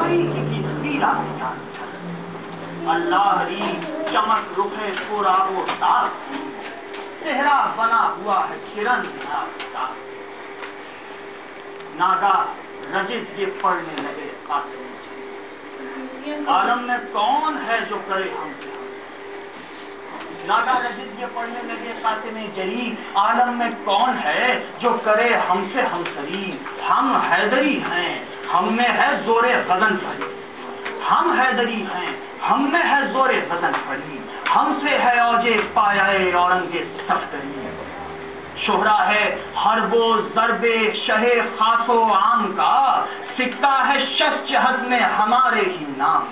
تاریخی کی پیرا اللہ ری چمک رخے پورا وہ تاک چہرہ بنا ہوا ہے کرن ناگا رجت یہ پڑھنے لگے قاسم عالم میں کون ہے جو کرے ہم سے ناگا رجت یہ پڑھنے لگے قاسم جری عالم میں کون ہے جو کرے ہم سے ہمسری ہم حیدری ہیں ہم میں ہے زور غزن پڑی ہم حیدری ہیں ہم میں ہے زور غزن پڑی ہم سے ہے اوجے پایائے اورنگ سفتری شہرا ہے حرب و ضرب شہ خاص و عام کا سکہ ہے شش جہت میں ہمارے ہی نام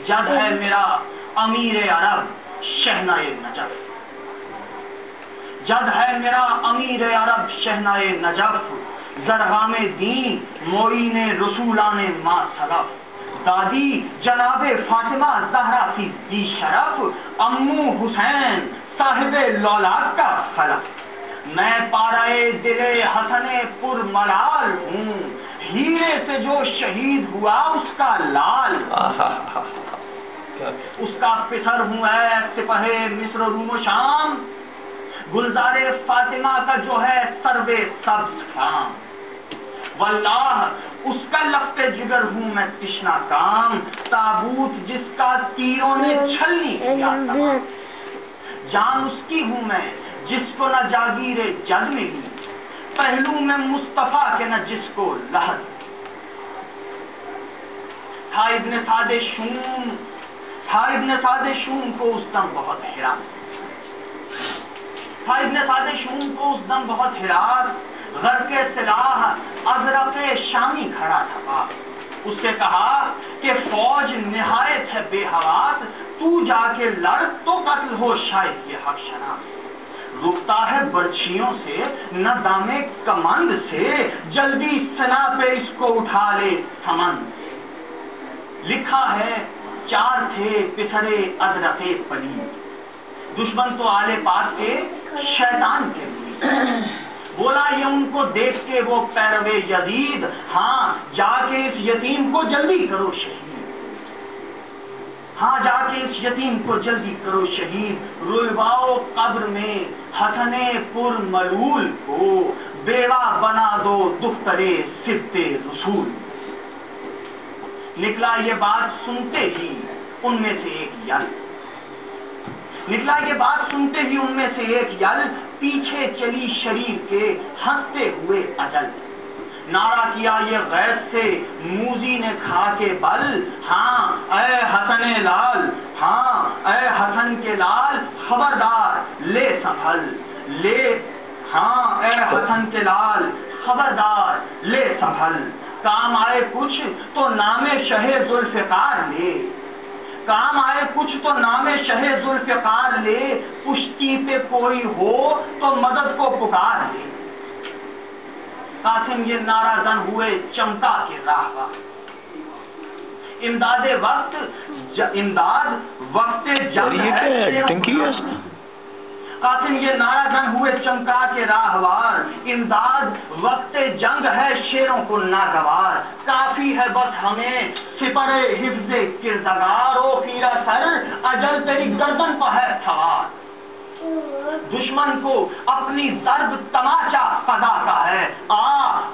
جد ہے میرا امیر عرب شہنائے نجف جد ہے میرا امیر عرب شہنائے نجف زرغام دین معین رسولان ماں صرف دادی جناب فاطمہ زہرا کی بی شرف امو حسین صاحب لولاد کا خلف میں پارائے دل حسن پر ملال ہوں ہیرے سے جو شہید ہوا اس کا لال اس کا پسر ہوں اے سپہ مصر روم و شام گلزار فاطمہ کا جو ہے سرو سبز فام واللہ اس کا لفظ جگر ہوں میں تشنا کام تابوت جس کا تیروں نے چھلنی کیا تمام جان اس کی ہوں میں جس کو نہ جاگیر جد ملی پہلو میں مصطفیٰ کے نہ جس کو لحظ تھا ابن سعد شوم کو اس دم بہت حراس غر کے سلاح ازرق شامی کھڑا تھا اس سے کہا کہ فوج نہایت ہے بے حواس تو جا کے لڑ تو قتل ہو شاید یہ حق شناس رکتا ہے برچھیوں سے نہ دامے کمند سے جلدی سنا پہ اس کو اٹھا لے سمند لکھا ہے 4 تھے پسرے ازرق پلی دشمن تو آلے پاک کے شیطان کے لیے بولا یہ ان کو دیکھ کے وہ پیرو یزید ہاں جا کے اس یتیم کو جلدی کرو شہید ہاں جا کے اس یتیم کو جلدی کرو شہید رلواؤ قبر میں حسن پر ملول کو بیوہ بنا دو دخترے سبت رسول نکلا یہ بات سنتے ہی ان میں سے ایک یل پیچھے چلی شریر کے ہنستے ہوئے اجل نعرہ کیا یہ غیر سے موزی نے کھا کے بل ہاں اے حسن لال ہاں اے حسن کے لال خبردار لے سنبھل لے ہاں اے حسن کے لال خبردار لے سنبھل کام آئے کچھ تو نام شہ ذوالفقار لے کام آئے کچھ تو نام شہ ذوالفقار لے پشتی پہ کوئی ہو تو مدد کو پکار لے قاسم یہ نعرہ زن ہوئے چمکا کے راہ امداد وقت جنگ ہے قاسم یہ نعرہ زن ہوئے چمکا کے راہوار امداد وقت جنگ ہے شیروں کو ناگوار کافی ہے بس ہمیں سپر حفظ کردگار او خیرہ سر اجل تیری گردن پہ ہے سوار دشمن کو اپنی ضرب تماچا قضا کا ہے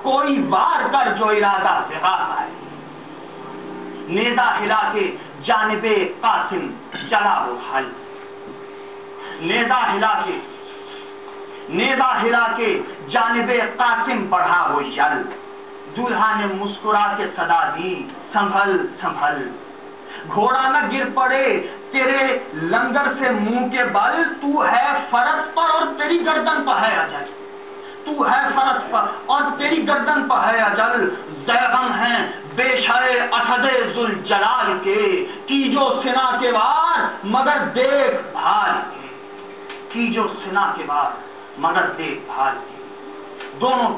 کوئی وار کر جو ارادہ زغا کا ہے نیزہ ہلا کے جانب قاسم چلا وہ حل نیزہ ہلا کے جانب قاسم بڑھا وہ یل دولہا نے مسکرا کے صدا دی سنبھل سنبھل گھوڑا نہ گر پڑے تیرے لنگر سے منہ کے بل تو ہے فرس پر اور تیری گردن پر ہے اجل تو ہے فرس پر اور تیری گردن پر ہے اجل زیغم ہیں بے شائے اسد ذوالجلال کے کی جو سنا کے وار مگر دیکھ بھال کے کی جو سنا کے وار مگر دیکھ بھال کے دونوں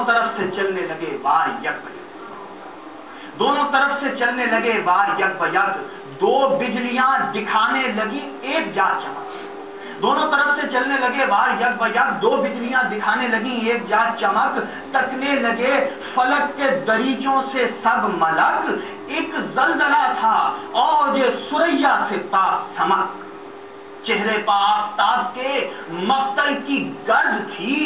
طرف سے چلنے لگے وار یک دونوں طرف سے چلنے لگے وار یک بیک دو بجلیاں دکھانے لگی ایک جا چمک دونوں طرف سے چلنے لگے وار یک بیک، دو بجلیاں دکھانے لگیں ایک جات چمک، تکنے لگے فلک کے دریچوں سے سب ملک، ایک زلزلہ تھا اوج سریا سے تاب سمک، چہرے پہ آفتاب کے مقتل کی گرج تھی،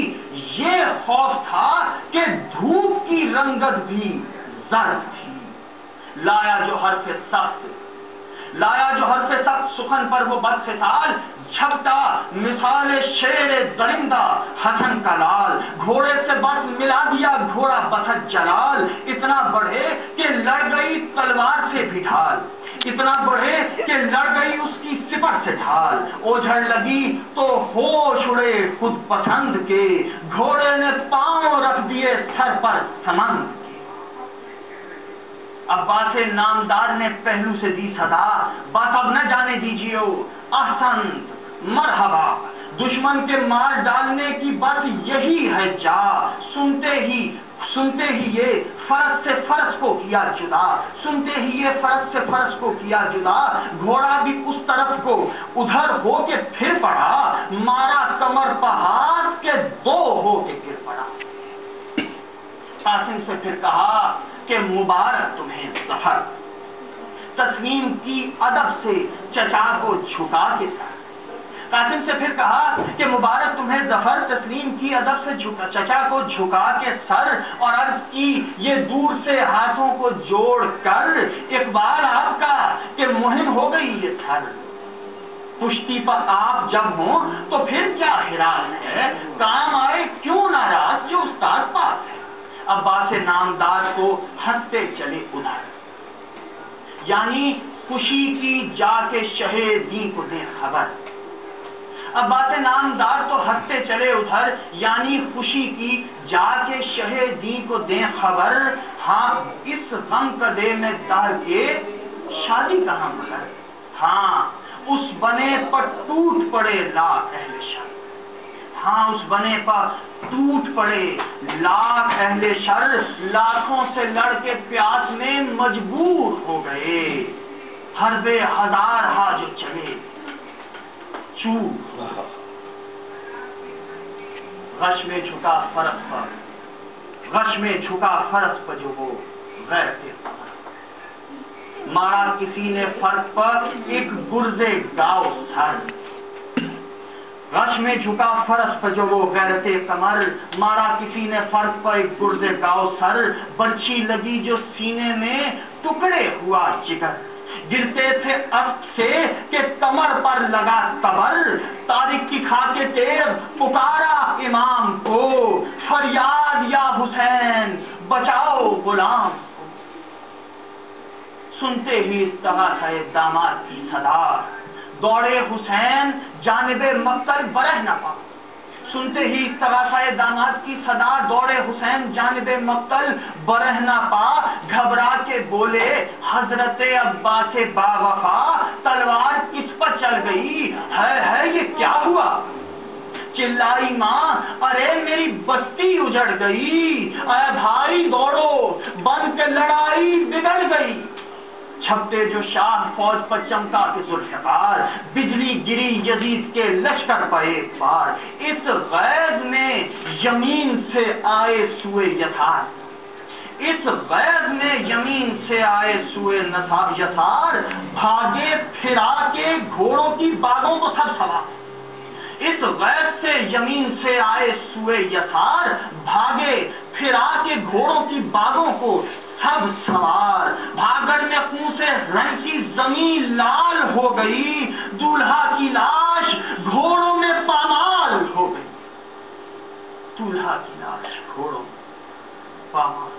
یہ خوف تھا کہ دھوپ کی رنگت بھی زرد تھی، لایا جو حرف سخت سخن پر وہ بد فتال، چھپتا مثال شیر درندہ حسن کا لال، گھوڑے سے بس ملا دیا گھوڑا بسط جلال، اتنا بڑھے کہ لڑ گئی تلوار سے بھی ڈھال، اتنا بڑھے کہ لڑ گئی اس کی سپر سے ڈھال، اوجھڑ لگی تو ہوش اڑے خود پسند کے، گھوڑے نے پاؤں رکھ دیے سر پر سمند۔ عباس نامدار نے پہلو سے دی صدا، بات اب نہ جانے دیجیے احسنت مرحبا، دشمن کے مار ڈالنے کی بات یہی ہے جا، سنتے ہی یہ فرس سے فرس کو کیا جدا، سنتے ہی یہ فرس سے فرس کو کیا جدا، گھوڑا بھی اس طرف کو ادھر ہو کے پھر پڑا، مارا کمر پہ ہاتھ کے دو ہو کے گر پڑا۔ قاسم سے پھر کہا کہ مبارک تمہیں ظفر، تسلیم کی ادب سے چچا کو جھکا کے سر، قاسم سے پھر کہا کہ مبارک تمہیں ظفر، تسلیم کی ادب سے چچا کو جھکا کے سر، اور عرض کی یہ دور سے ہاتھوں کو جوڑ کر، اقبال آپ کا کہ مہم ہو گئی یہ تھر، پشتی پر آپ جب ہوں تو پھر کیا حراس ہے، کام آئے کیوں ناراض جو استاد پاس ہے۔ عباس نامدار کو ہنستے چلے ادھر، یعنی خوشی کی جا کے شہیدی کو دیں خبر، عباس نامدار تو ہنستے چلے ادھر، یعنی خوشی کی جا کے شہیدی کو دیں خبر، ہاں اس غم کدے میں ڈال کے شادی کہاں مگر، ہاں اس بنے پر ٹوٹ پڑے لاکھ اہل شر، ہاں اس بنے پر ٹوٹ پڑے لاکھ اہل شر، لاکھوں سے لڑ کے پیاس میں مجبور ہو گئے، حرب ہزار ہا جو چلے چوب، غش میں جھکا فرس پر، غش میں جھکا فرس پر جو وہ غیر کے مارا کسی نے فرق پر ایک گرزے گاؤ سر، غش میں جھکا فرس پر جو وہ غیرت کمر، مارا کسی نے فرق پر ایک گرزے گاؤ سر، برچھی لگی جو سینے میں ٹکڑے ہوا جگر، گرتے تھے اسب سے کہ کمر پر لگا تبر، تاریخ کی خاک تیز پکارا امام کو، فریاد یا حسین بچاؤ غلام کو، سنتے ہی استغاثہ داماد کی صدا، دوڑے حسین جانب مقتل برہ نہ پا، سنتے ہی استغاثہ داماد کی صدا، دوڑے حسین جانب مقتل برہ نہ پا، گھبرا کے بولے حضرت عباس با وفا، تلوار کس پر چل گئی ہے یہ کیا ہوا، چلائی ماں ارے میری بستی اجڑ گئی، اے بھائی دوڑو بن کے لڑائی بگڑ گئی، چھپتے جو شاہ فوج پر چمکا کے ذوالفقار، بجلی گری یزید کے لشکر پر ایک بار، اس غیظ میں یمین سے آئے سوئے یسار، اس غیظ میں یمین سے آئے سوئے یسار، بھاگے پھرا کے گھوڑوں کی باغوں کو سب سوار، اس غیظ سے یمین سے آئے سوئے یسار، بھاگے پھرا کے گھوڑوں کی باغوں کو سب سوار، بھاگڑ میں خون سے رنگی زمین لال ہو گئی، دولہا کی لاش گھوڑوں میں پامال ہو گئی، دولہا کی لاش گھوڑوں میں پامال